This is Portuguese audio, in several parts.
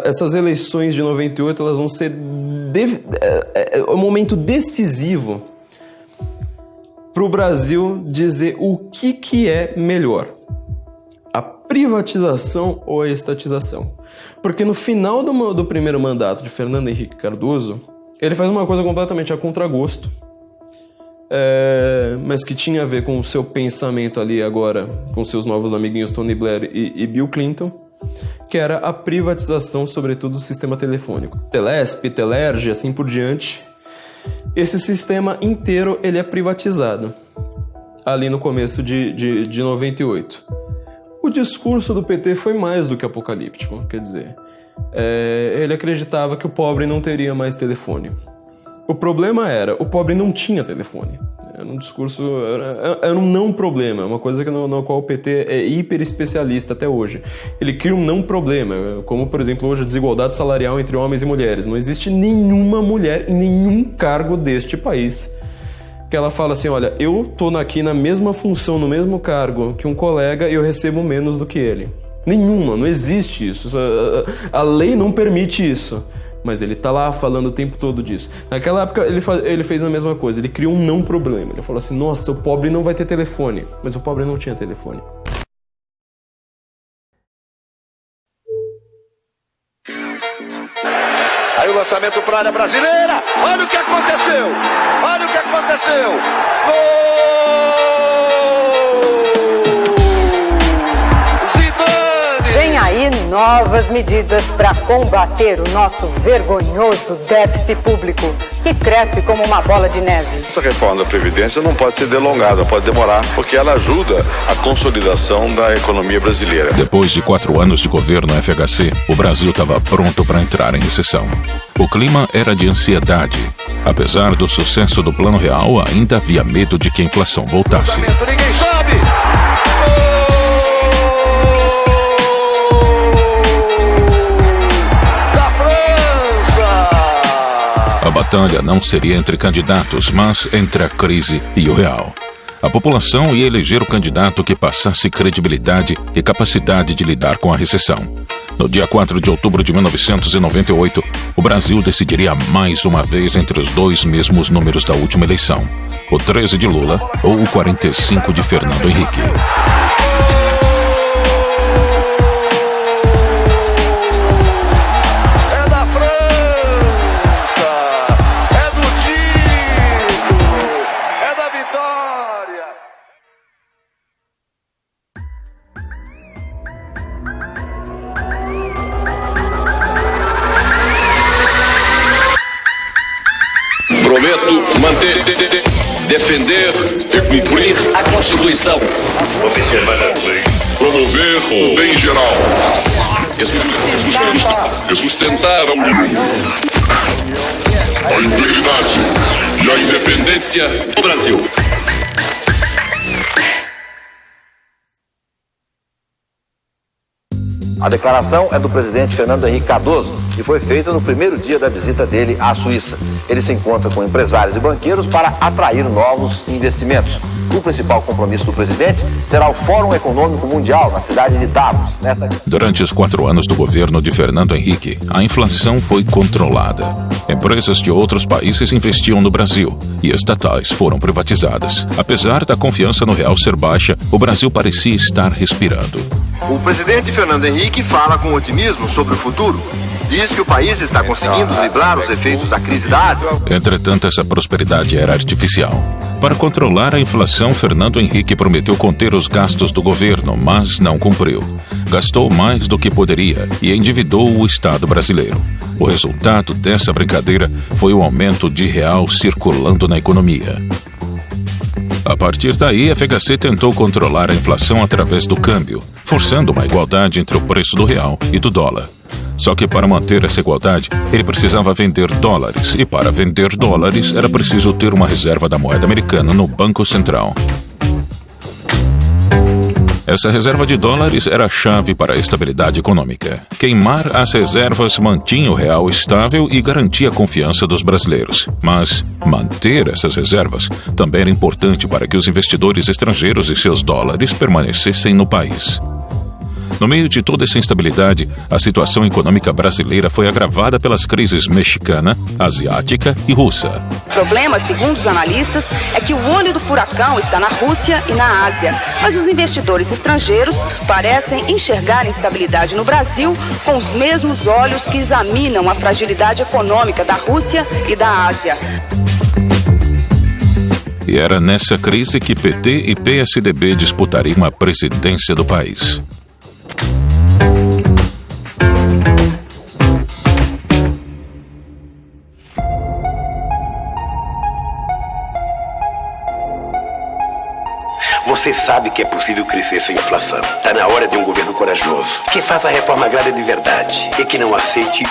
essas eleições de 98, elas vão ser um momento decisivo para o Brasil dizer o que é melhor. A privatização ou a estatização. Porque no final do primeiro mandato de Fernando Henrique Cardoso, ele faz uma coisa completamente a contragosto, mas que tinha a ver com o seu pensamento ali agora, com seus novos amiguinhos Tony Blair e Bill Clinton, que era a privatização, sobretudo, do sistema telefônico. Telesp, Telerge, assim por diante. Esse sistema inteiro ele é privatizado, ali no começo de 98. O discurso do PT foi mais do que apocalíptico, quer dizer, ele acreditava que o pobre não teria mais telefone. O problema o pobre não tinha telefone. Era um discurso, era um não problema, uma coisa no qual o PT é hiper especialista até hoje. Ele cria um não problema, como por exemplo hoje a desigualdade salarial entre homens e mulheres. Não existe nenhuma mulher em nenhum cargo deste país que ela fala assim, olha, eu tô aqui na mesma função, no mesmo cargo que um colega e eu recebo menos do que ele. Nenhuma, não existe isso. A lei não permite isso. Mas ele tá lá falando o tempo todo disso. Naquela época ele fez a mesma coisa, ele criou um não problema. Ele falou assim, nossa, o pobre não vai ter telefone. Mas o pobre não tinha telefone. Aí o lançamento para a área brasileira. Olha o que aconteceu. Olha o que aconteceu. Gol! Zidane! Vem aí novas medidas para combater o nosso vergonhoso déficit público, que cresce como uma bola de neve. Essa reforma da Previdência não pode ser delongada, pode demorar, porque ela ajuda a consolidação da economia brasileira. Depois de 4 anos de governo FHC, o Brasil estava pronto para entrar em recessão. O clima era de ansiedade. Apesar do sucesso do Plano Real, ainda havia medo de que a inflação voltasse. Ninguém sabe! A batalha não seria entre candidatos, mas entre a crise e o real. A população ia eleger o candidato que passasse credibilidade e capacidade de lidar com a recessão. No dia 4 de outubro de 1998, o Brasil decidiria mais uma vez entre os dois mesmos números da última eleição, o 13 de Lula ou o 45 de Fernando Henrique. Prometo manter, defender e cumprir a Constituição. Promover o bem geral. E sustentar a integridade e a independência do Brasil. A declaração é do presidente Fernando Henrique Cardoso e foi feita no primeiro dia da visita dele à Suíça. Ele se encontra com empresários e banqueiros para atrair novos investimentos. O principal compromisso do presidente será o Fórum Econômico Mundial na cidade de Davos. Durante os 4 anos do governo de Fernando Henrique, a inflação foi controlada. Empresas de outros países investiam no Brasil e estatais foram privatizadas. Apesar da confiança no real ser baixa, o Brasil parecia estar respirando. O presidente Fernando Henrique fala com otimismo sobre o futuro. Diz que o país está conseguindo driblar os efeitos da crise da Ásia. Entretanto, essa prosperidade era artificial. Para controlar a inflação, Fernando Henrique prometeu conter os gastos do governo, mas não cumpriu. Gastou mais do que poderia e endividou o Estado brasileiro. O resultado dessa brincadeira foi o aumento de real circulando na economia. A partir daí, a FHC tentou controlar a inflação através do câmbio, forçando uma igualdade entre o preço do real e do dólar. Só que para manter essa igualdade, ele precisava vender dólares, e para vender dólares era preciso ter uma reserva da moeda americana no Banco Central. Essa reserva de dólares era a chave para a estabilidade econômica. Queimar as reservas mantinha o real estável e garantia a confiança dos brasileiros. Mas manter essas reservas também era importante para que os investidores estrangeiros e seus dólares permanecessem no país. No meio de toda essa instabilidade, a situação econômica brasileira foi agravada pelas crises mexicana, asiática e russa. O problema, segundo os analistas, é que o olho do furacão está na Rússia e na Ásia. Mas os investidores estrangeiros parecem enxergar a instabilidade no Brasil com os mesmos olhos que examinam a fragilidade econômica da Rússia e da Ásia. E era nessa crise que PT e PSDB disputariam a presidência do país. Você sabe que é possível crescer sem inflação. Está na hora de um governo corajoso, que faça a reforma agrária de verdade e que não aceite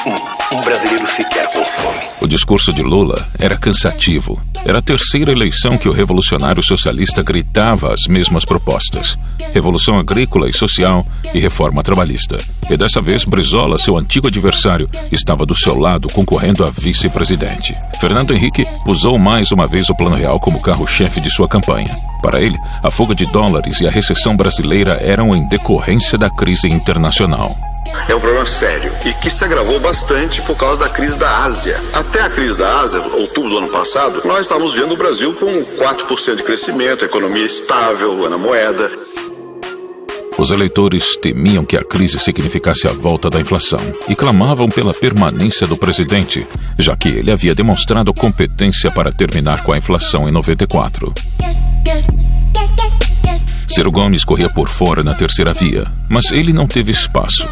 um brasileiro sequer com fome. O discurso de Lula era cansativo. Era a terceira eleição que o revolucionário socialista gritava as mesmas propostas: revolução agrícola e social e reforma trabalhista. E dessa vez, Brizola, seu antigo adversário, estava do seu lado concorrendo a vice-presidente. Fernando Henrique usou mais uma vez o Plano Real como carro-chefe de sua campanha. Para ele, a fuga de dólares e a recessão brasileira eram em decorrência da crise internacional. É um problema sério e que se agravou bastante por causa da crise da Ásia. Até a crise da Ásia, outubro do ano passado, nós estávamos vendo o Brasil com 4% de crescimento, economia estável na moeda. Os eleitores temiam que a crise significasse a volta da inflação e clamavam pela permanência do presidente, já que ele havia demonstrado competência para terminar com a inflação em 94. Ciro Gomes corria por fora na terceira via, mas ele não teve espaço.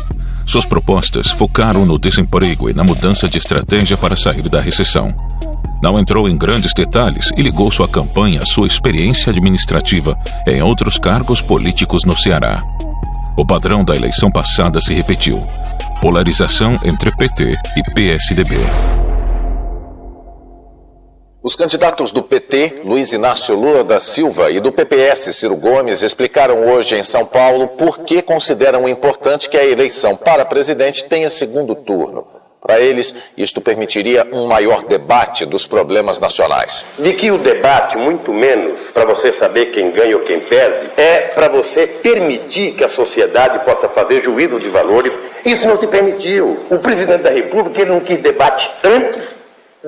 Suas propostas focaram no desemprego e na mudança de estratégia para sair da recessão. Não entrou em grandes detalhes e ligou sua campanha à sua experiência administrativa em outros cargos políticos no Ceará. O padrão da eleição passada se repetiu: polarização entre PT e PSDB. Os candidatos do PT, Luiz Inácio Lula da Silva, e do PPS, Ciro Gomes, explicaram hoje em São Paulo por que consideram importante que a eleição para presidente tenha segundo turno. Para eles, isto permitiria um maior debate dos problemas nacionais. De que o debate, muito menos para você saber quem ganha ou quem perde, é para você permitir que a sociedade possa fazer juízo de valores. Isso não se permitiu. O presidente da República, ele não quis debate antes,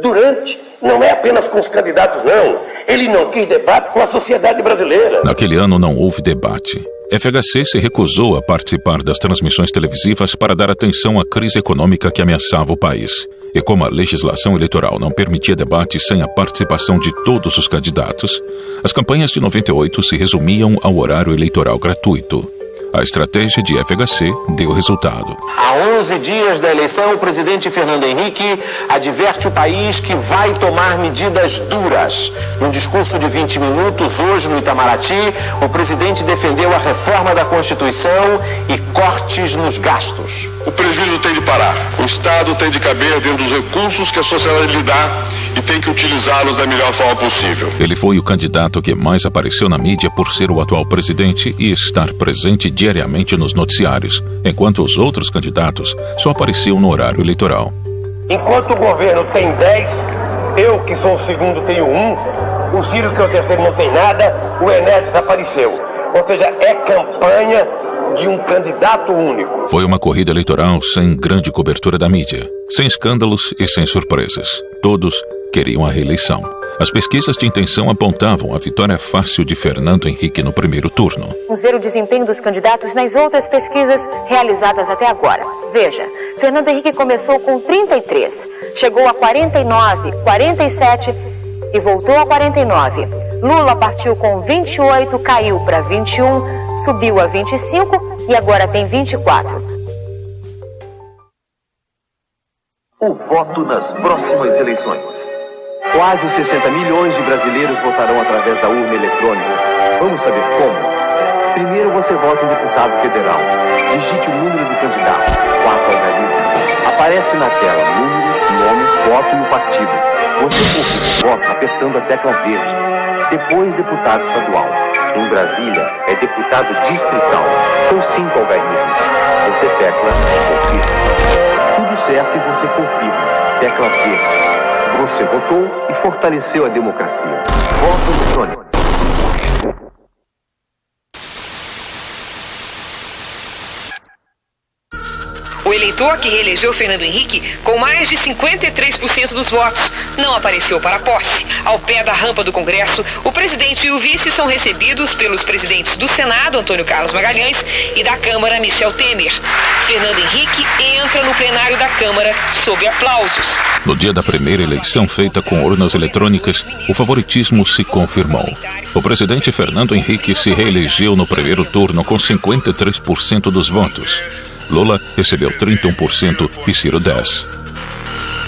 durante. Não é apenas com os candidatos, não. Ele não quis debate com a sociedade brasileira. Naquele ano não houve debate. FHC se recusou a participar das transmissões televisivas para dar atenção à crise econômica que ameaçava o país. E como a legislação eleitoral não permitia debate sem a participação de todos os candidatos, as campanhas de 98 se resumiam ao horário eleitoral gratuito. A estratégia de FHC deu resultado. Há 11 dias da eleição, o presidente Fernando Henrique adverte o país que vai tomar medidas duras. Num discurso de 20 minutos, hoje no Itamaraty, o presidente defendeu a reforma da Constituição e cortes nos gastos. O prejuízo tem de parar. O Estado tem de caber dentro dos recursos que a sociedade lhe dá e tem que utilizá-los da melhor forma possível. Ele foi o candidato que mais apareceu na mídia por ser o atual presidente e estar presente diariamente nos noticiários, enquanto os outros candidatos só apareciam no horário eleitoral. Enquanto o governo tem 10, eu que sou o segundo tenho 1, o Ciro que é o terceiro não tem nada, o Enéas desapareceu. Ou seja, é campanha de um candidato único. Foi uma corrida eleitoral sem grande cobertura da mídia, sem escândalos e sem surpresas. Todos queriam a reeleição. As pesquisas de intenção apontavam a vitória fácil de Fernando Henrique no primeiro turno. Vamos ver o desempenho dos candidatos nas outras pesquisas realizadas até agora. Veja, Fernando Henrique começou com 33, chegou a 49, 47 e voltou a 49. Lula partiu com 28, caiu para 21, subiu a 25 e agora tem 24. O voto nas próximas eleições. Quase 60 milhões de brasileiros votarão através da urna eletrônica. Vamos saber como? Primeiro você vota em deputado federal. Digite o número do candidato, 4 algarismos. Aparece na tela número, nome, voto e o partido. Você confirma o voto apertando a tecla verde. Depois deputado estadual. Em Brasília é deputado distrital. São 5 algarismos. Você tecla confirma. Tudo certo e você confirma. Tecla verde. Você votou e fortaleceu a democracia. Voto eletrônico. O eleitor que reelegeu Fernando Henrique com mais de 53% dos votos não apareceu para a posse. Ao pé da rampa do Congresso, o presidente e o vice são recebidos pelos presidentes do Senado, Antônio Carlos Magalhães, e da Câmara, Michel Temer. Fernando Henrique entra no plenário da Câmara sob aplausos. No dia da primeira eleição feita com urnas eletrônicas, o favoritismo se confirmou. O presidente Fernando Henrique se reelegeu no primeiro turno com 53% dos votos. Lula recebeu 31% e Ciro 10%.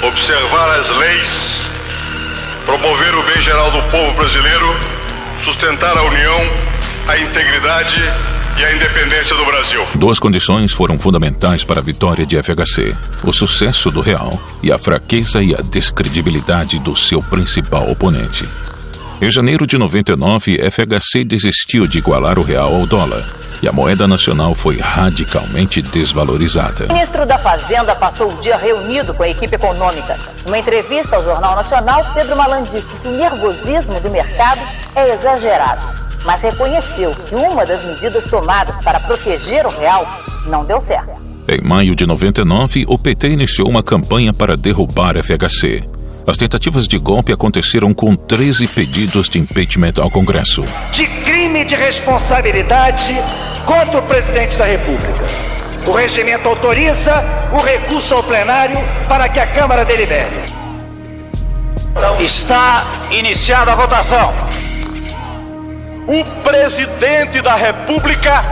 Observar as leis, promover o bem geral do povo brasileiro, sustentar a união, a integridade e a independência do Brasil. Duas condições foram fundamentais para a vitória de FHC: o sucesso do real e a fraqueza e a descredibilidade do seu principal oponente. Em janeiro de 99, FHC desistiu de igualar o real ao dólar e a moeda nacional foi radicalmente desvalorizada. O ministro da Fazenda passou o dia reunido com a equipe econômica. Numa entrevista ao Jornal Nacional, Pedro Malan disse que o nervosismo do mercado é exagerado, mas reconheceu que uma das medidas tomadas para proteger o real não deu certo. Em maio de 99, o PT iniciou uma campanha para derrubar a FHC. As tentativas de golpe aconteceram com 13 pedidos de impeachment ao Congresso. De crime de responsabilidade contra o presidente da República. O regimento autoriza o recurso ao plenário para que a Câmara delibere. Está iniciada a votação. O presidente da República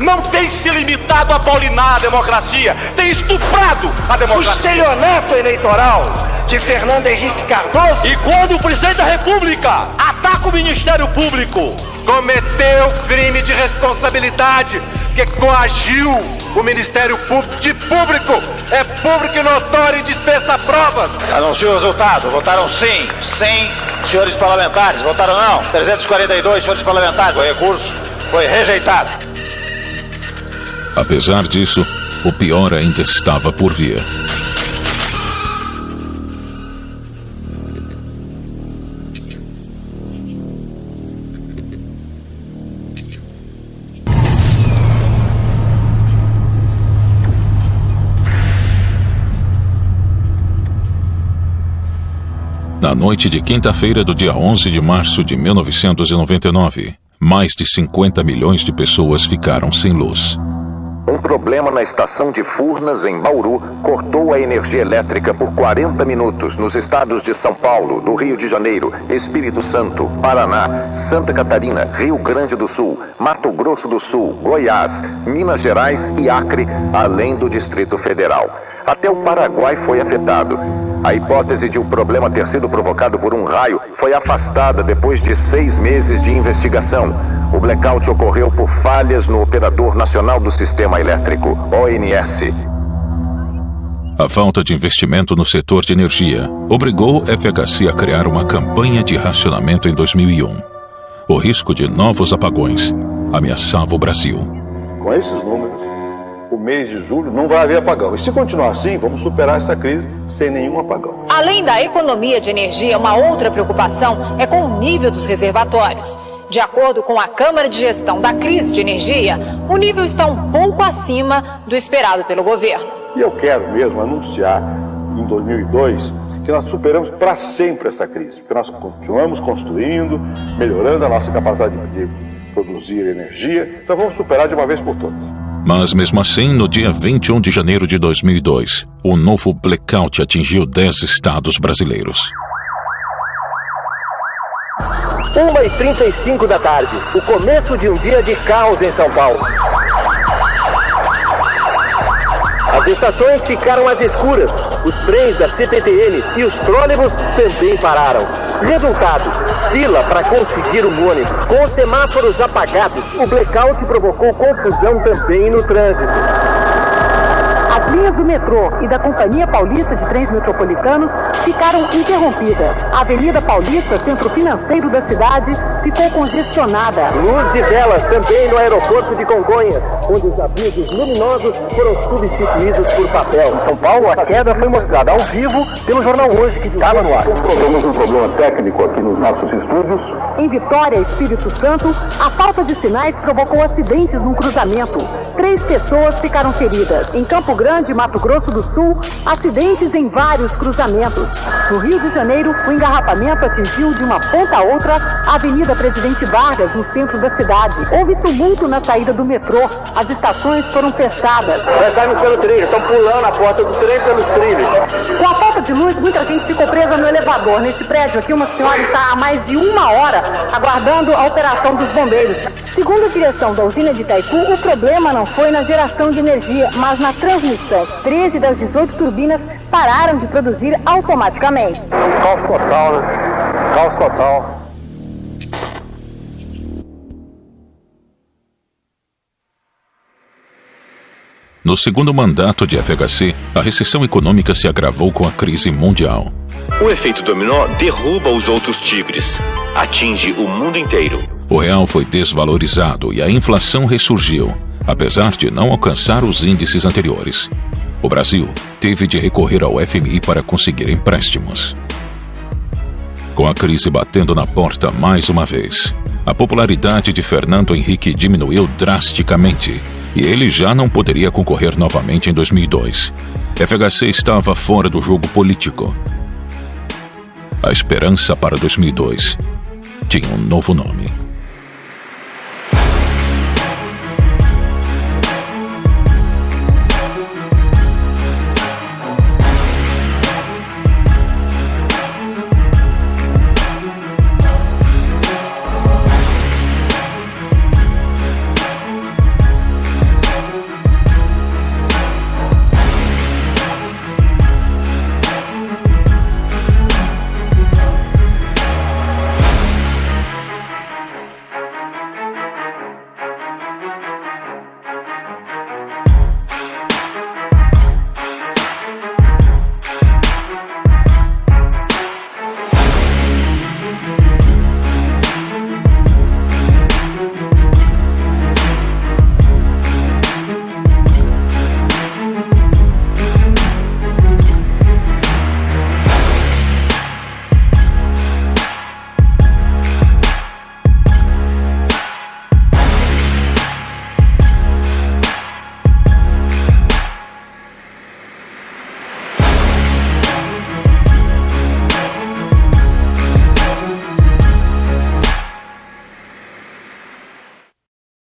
não tem se limitado a paulinar a democracia, tem estuprado a democracia. O estelionato eleitoral de Fernando Henrique Cardoso. E quando o presidente da República ataca o Ministério Público, cometeu crime de responsabilidade, que coagiu o Ministério Público de público. É público e notório e dispensa provas. Anunciou o resultado. Votaram sim. 100 senhores parlamentares. Votaram não. 342 senhores parlamentares. O recurso foi rejeitado. Apesar disso, o pior ainda estava por vir. Na noite de quinta-feira do dia 11 de março de 1999, mais de 50 milhões de pessoas ficaram sem luz. Um problema na estação de Furnas, em Bauru, cortou a energia elétrica por 40 minutos nos estados de São Paulo, do Rio de Janeiro, Espírito Santo, Paraná, Santa Catarina, Rio Grande do Sul, Mato Grosso do Sul, Goiás, Minas Gerais e Acre, além do Distrito Federal. Até o Paraguai foi afetado. A hipótese de o problema ter sido provocado por um raio foi afastada depois de 6 meses de investigação. O blackout ocorreu por falhas no Operador Nacional do Sistema Elétrico, ONS. A falta de investimento no setor de energia obrigou a FHC a criar uma campanha de racionamento em 2001. O risco de novos apagões ameaçava o Brasil. Com esses números, o mês de julho não vai haver apagão. E se continuar assim, vamos superar essa crise sem nenhum apagão. Além da economia de energia, uma outra preocupação é com o nível dos reservatórios. De acordo com a Câmara de Gestão da Crise de Energia, o nível está um pouco acima do esperado pelo governo. E eu quero mesmo anunciar, em 2002, que nós superamos para sempre essa crise, porque nós continuamos construindo, melhorando a nossa capacidade de produzir energia, então vamos superar de uma vez por todas. Mas mesmo assim, no dia 21 de janeiro de 2002, o novo blackout atingiu 10 estados brasileiros. 1h35 da tarde, o começo de um dia de caos em São Paulo. As estações ficaram às escuras, os trens da CPTM e os trólebus também pararam. Resultado, fila para conseguir um ônibus. Com os semáforos apagados, o blackout provocou confusão também no trânsito. As linhas do metrô e da Companhia Paulista de Trens Metropolitanos ficaram interrompidas. A Avenida Paulista, centro financeiro da cidade, ficou congestionada. Luz de velas também no aeroporto de Congonhas, onde os abrigos luminosos foram substituídos por papel. Em São Paulo, a queda foi mostrada ao vivo pelo Jornal Hoje, que estava no ar. Temos um problema técnico aqui nos nossos estúdios. Em Vitória, Espírito Santo, a falta de sinais provocou acidentes num cruzamento. 3 pessoas ficaram feridas. Em Campo Grande, Mato Grosso do Sul, acidentes em vários cruzamentos. No Rio de Janeiro, o engarrafamento atingiu de uma ponta a outra a Avenida Presidente Vargas, no centro da cidade. Houve tumulto na saída do metrô. As estações foram fechadas. Nós saímos pelo trilho, estão pulando a porta do trem pelos trilhos. Com a falta de luz, muita gente ficou presa no elevador. Neste prédio aqui, uma senhora está há mais de 1 hora aguardando a operação dos bombeiros. Segundo a direção da usina de Itaipu, o problema não foi na geração de energia, mas na transmissão. 13 das 18 turbinas pararam de produzir automaticamente. Caos total, né? Caos total. No segundo mandato de FHC, a recessão econômica se agravou com a crise mundial. O efeito dominó derruba os outros tigres, atinge o mundo inteiro. O real foi desvalorizado e a inflação ressurgiu, apesar de não alcançar os índices anteriores. O Brasil teve de recorrer ao FMI para conseguir empréstimos. Com a crise batendo na porta mais uma vez, a popularidade de Fernando Henrique diminuiu drasticamente e ele já não poderia concorrer novamente em 2002. FHC estava fora do jogo político. A esperança para 2002 tinha um novo nome.